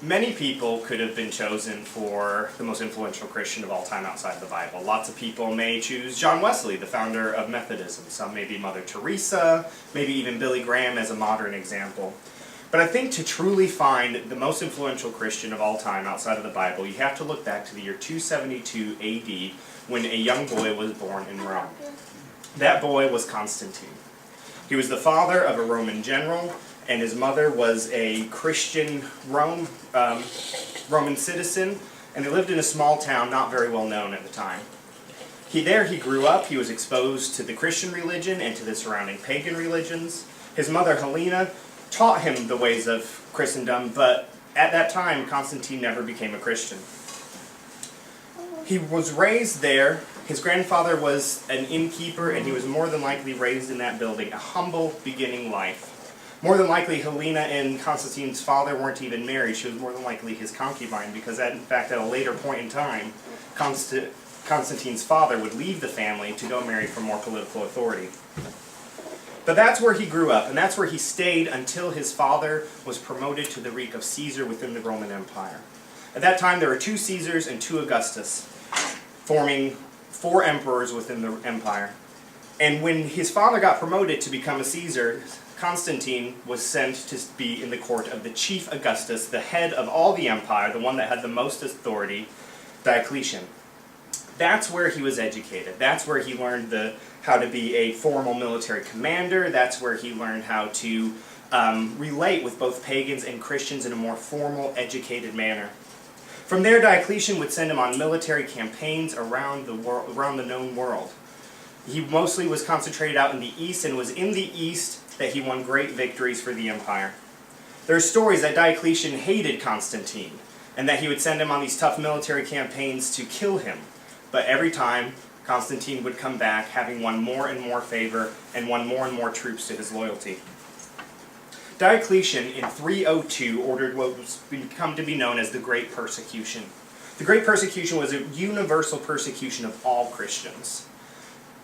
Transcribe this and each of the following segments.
Many people could have been chosen for the most influential Christian of all time outside of the Bible. Lots of people may choose John Wesley, the founder of Methodism. Some maybe Mother Teresa, maybe even Billy Graham as a modern example. But I think to truly find the most influential Christian of all time outside of the Bible, you have to look back to the year 272 AD when a young boy was born in Rome. That boy was Constantine. He was the father of a Roman general, and his mother was a Christian Roman citizen, and they lived in a small town not very well known at the time. He grew up, he was exposed to the Christian religion and to the surrounding pagan religions. His mother Helena taught him the ways of Christendom, but at that time Constantine never became a Christian. He was raised there. His grandfather was an innkeeper, and he was more than likely raised in that building, a humble beginning life. More than likely, Helena and Constantine's father weren't even married. She was more than likely his concubine, because in fact, at a later point in time, Constantine's father would leave the family to go marry for more political authority. But that's where he grew up, and that's where he stayed until his father was promoted to the rank of Caesar within the Roman Empire. At that time, there were 2 Caesars and 2 Augustus, forming 4 emperors within the empire. And when his father got promoted to become a Caesar, Constantine was sent to be in the court of the chief Augustus, the head of all the empire, the one that had the most authority, Diocletian. That's where he was educated. That's where he learned how to be a formal military commander. That's where he learned how to relate with both pagans and Christians in a more formal, educated manner. From there, Diocletian would send him on military campaigns around the known world. He mostly was concentrated out in the east, and it was in the east that he won great victories for the empire. There are stories that Diocletian hated Constantine, and that he would send him on these tough military campaigns to kill him. But every time, Constantine would come back, having won more and more favor, and won more and more troops to his loyalty. Diocletian, in 302, ordered what was become to be known as the Great Persecution. The Great Persecution was a universal persecution of all Christians.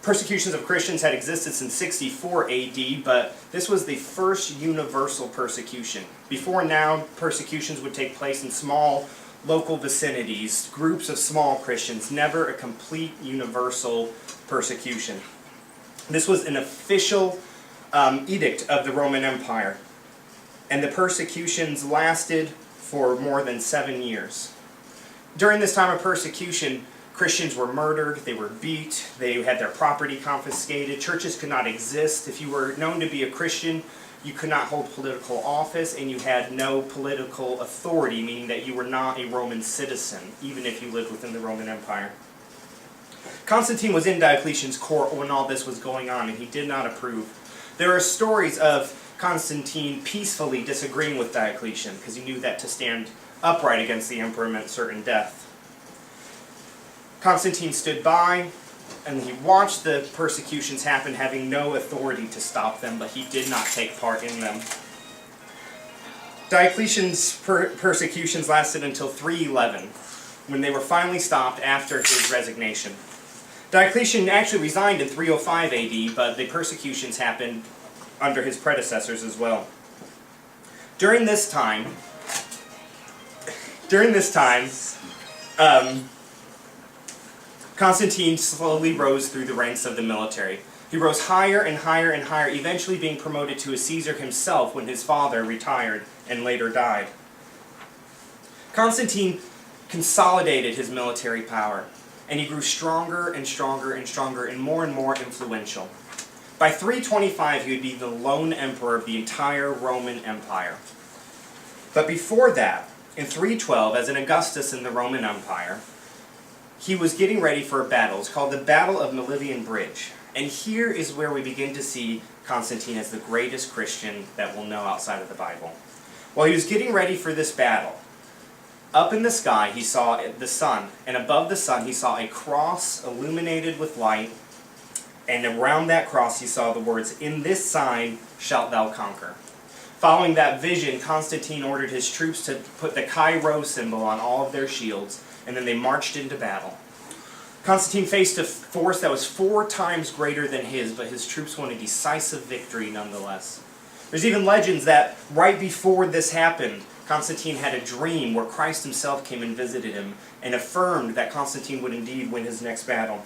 Persecutions of Christians had existed since 64 AD, but this was the first universal persecution. Before now, persecutions would take place in small local vicinities, groups of small Christians, never a complete universal persecution. This was an official edict of the Roman Empire, and the persecutions lasted for more than 7 years. During this time of persecution, Christians were murdered, they were beat, they had their property confiscated, churches could not exist. If you were known to be a Christian, you could not hold political office, and you had no political authority, meaning that you were not a Roman citizen, even if you lived within the Roman Empire. Constantine was in Diocletian's court when all this was going on, and he did not approve. There are stories of Constantine peacefully disagreeing with Diocletian, because he knew that to stand upright against the emperor meant certain death. Constantine stood by, and he watched the persecutions happen, having no authority to stop them, but he did not take part in them. Diocletian's persecutions lasted until 311, when they were finally stopped after his resignation. Diocletian actually resigned in 305 AD, but the persecutions happened under his predecessors as well. During this time, Constantine slowly rose through the ranks of the military. He rose higher and higher and higher, eventually being promoted to a Caesar himself when his father retired and later died. Constantine consolidated his military power, and he grew stronger and stronger and stronger and more influential. By 325, he would be the lone emperor of the entire Roman Empire. But before that, in 312, as an Augustus in the Roman Empire, he was getting ready for a battle. It's called the Battle of Milvian Bridge. And here is where we begin to see Constantine as the greatest Christian that we'll know outside of the Bible. While he was getting ready for this battle, up in the sky he saw the sun, and above the sun he saw a cross illuminated with light, and around that cross he saw the words, "In this sign shalt thou conquer." Following that vision, Constantine ordered his troops to put the Chi-Rho symbol on all of their shields, and then they marched into battle. Constantine faced a force that was 4 times greater than his, but his troops won a decisive victory nonetheless. There's even legends that right before this happened, Constantine had a dream where Christ himself came and visited him and affirmed that Constantine would indeed win his next battle.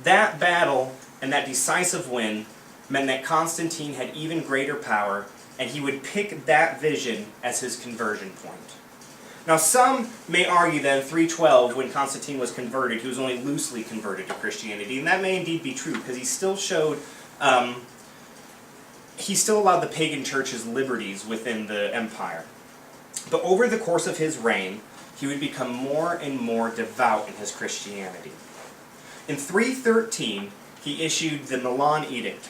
That battle and that decisive win meant that Constantine had even greater power, and he would pick that vision as his conversion point. Now, some may argue that in 312, when Constantine was converted, he was only loosely converted to Christianity, and that may indeed be true, because he still showed, he still allowed the pagan churches liberties within the empire. But over the course of his reign, he would become more and more devout in his Christianity. In 313, he issued the Milan Edict,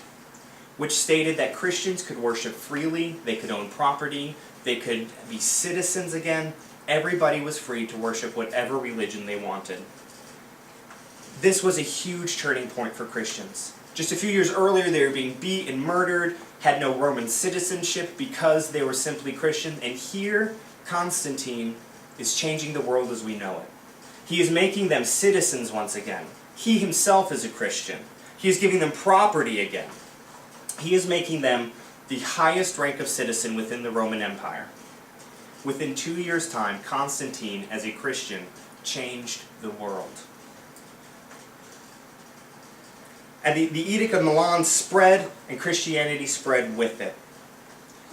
which stated that Christians could worship freely, they could own property, they could be citizens again. Everybody was free to worship whatever religion they wanted. This was a huge turning point for Christians. Just a few years earlier, they were being beat and murdered, had no Roman citizenship because they were simply Christian, and here, Constantine is changing the world as we know it. He is making them citizens once again. He himself is a Christian. He is giving them property again. He is making them the highest rank of citizen within the Roman Empire. Within 2 years' time, Constantine, as a Christian, changed the world. And the Edict of Milan spread, and Christianity spread with it.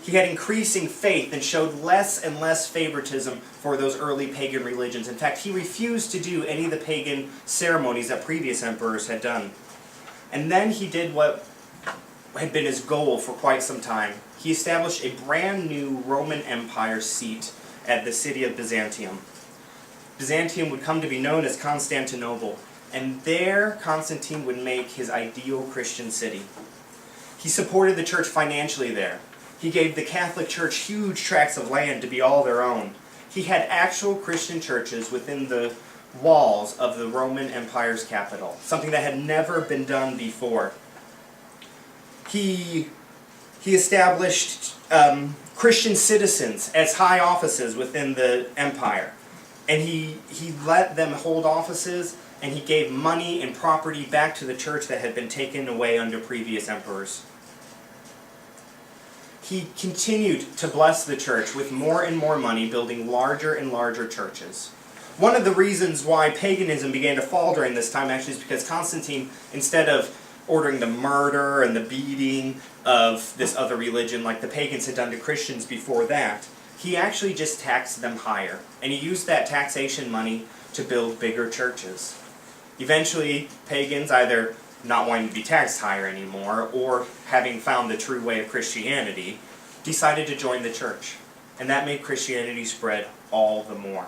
He had increasing faith and showed less and less favoritism for those early pagan religions. In fact, he refused to do any of the pagan ceremonies that previous emperors had done. And then he did what had been his goal for quite some time. He established a brand new Roman Empire seat at the city of Byzantium. Byzantium would come to be known as Constantinople, and there Constantine would make his ideal Christian city. He supported the church financially there. He gave the Catholic Church huge tracts of land to be all their own. He had actual Christian churches within the walls of the Roman Empire's capital, something that had never been done before. He established Christian citizens as high offices within the empire. And he let them hold offices, and he gave money and property back to the church that had been taken away under previous emperors. He continued to bless the church with more and more money, building larger and larger churches. One of the reasons why paganism began to fall during this time actually is because Constantine, instead of ordering the murder and the beating of this other religion like the pagans had done to Christians before that, he actually just taxed them higher. And he used that taxation money to build bigger churches. Eventually, pagans, either not wanting to be taxed higher anymore, or having found the true way of Christianity, decided to join the church. And that made Christianity spread all the more.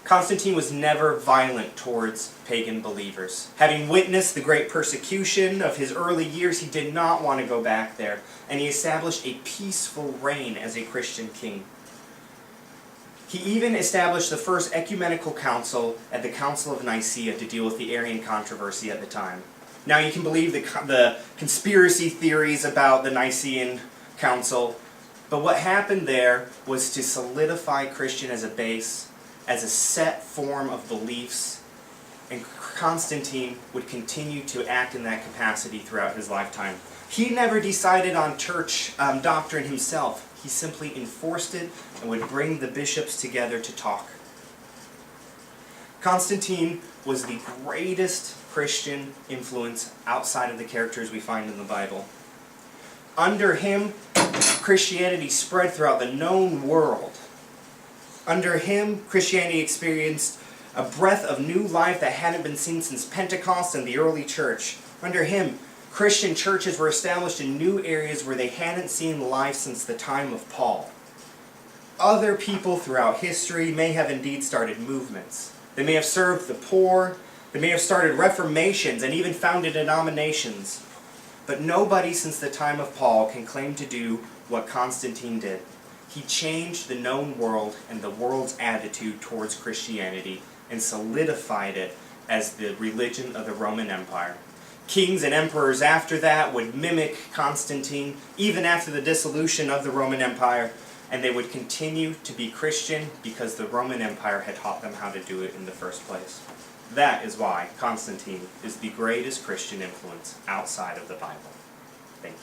Constantine was never violent towards pagan believers. Having witnessed the great persecution of his early years, he did not want to go back there, and he established a peaceful reign as a Christian king. He even established the first ecumenical council at the Council of Nicaea to deal with the Arian controversy at the time. Now you can believe the conspiracy theories about the Nicene Council, but what happened there was to solidify Christian as a base, as a set form of beliefs, and Constantine would continue to act in that capacity throughout his lifetime. He never decided on church doctrine himself. He simply enforced it and would bring the bishops together to talk. Constantine was the greatest Christian influence outside of the characters we find in the Bible. Under him, Christianity spread throughout the known world. Under him, Christianity experienced a breath of new life that hadn't been seen since Pentecost and the early church. Under him, Christian churches were established in new areas where they hadn't seen life since the time of Paul. Other people throughout history may have indeed started movements. They may have served the poor, they may have started reformations and even founded denominations. But nobody since the time of Paul can claim to do what Constantine did. He changed the known world and the world's attitude towards Christianity and solidified it as the religion of the Roman Empire. Kings and emperors after that would mimic Constantine, even after the dissolution of the Roman Empire, and they would continue to be Christian because the Roman Empire had taught them how to do it in the first place. That is why Constantine is the greatest Christian influence outside of the Bible. Thank you.